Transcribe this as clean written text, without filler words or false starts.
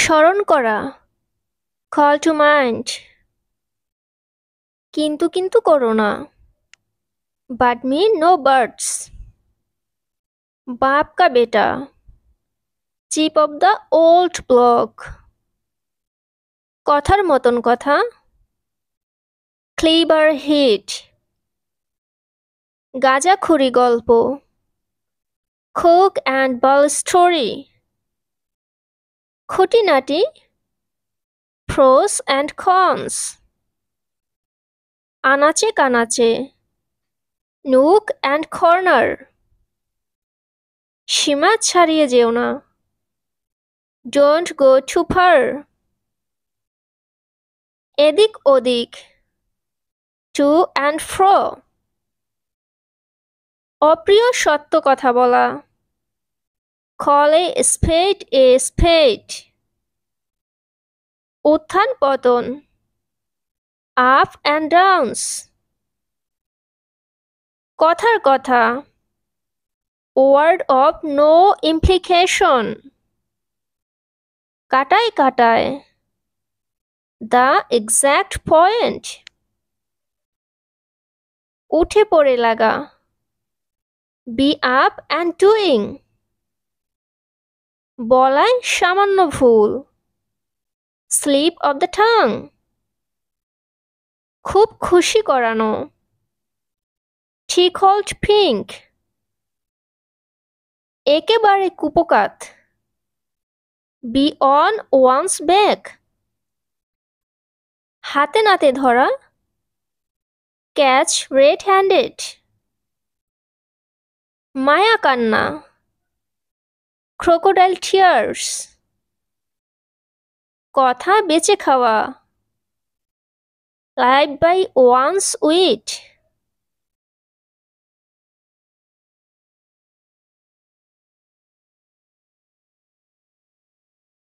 স্মরণ করা, call to mind. কিন্তু করো না, but me no buts. बाप का बेटा, chip off the old block. কথার মতন কথা, ক্লিবার হিট। গাঁজাখুরি গল্প, কোক অ্যান্ড বল স্টোরি। খুঁটিনাটি, প্রোস অ্যান্ড কনস। আনাচে কানাচে, নুক অ্যান্ড কর্নার। সীমা ছাড়িয়ে যেও না, ডোন্ট গো টু ফার। এদিক ওদিক, টু অ্যান্ড ফ্রো। অপ্রিয় সত্য কথা বলা, কল এ স্পেড এ স্পেড। উত্থান পতন, আপ অ্যান্ড ডাউনস। কথার কথা, ওয়ার্ড অফ নো ইমপ্লিকেশন। কাটায় কাটায়, দ্য এক্স্যাক্ট পয়েন্ট। উঠে পড়ে লাগা, বি আপ অ্যান্ড ডুইং। বলায় সামান্য ভুল, স্লিপ অব দ্য টাং। খুব খুশি করানো, টিকলড পিঙ্ক। একেবারে কুপোকাত, বি অন ওয়ান্স ব্যাক। হাতে নাতে ধরা, ক্যাচ রেড হ্যান্ডেড। মায়া কান্না, ক্রোকোডাইল টিয়ার্স। কথা বেঁচে খাওয়া, লাইভ বাই ওয়ান্স উইট।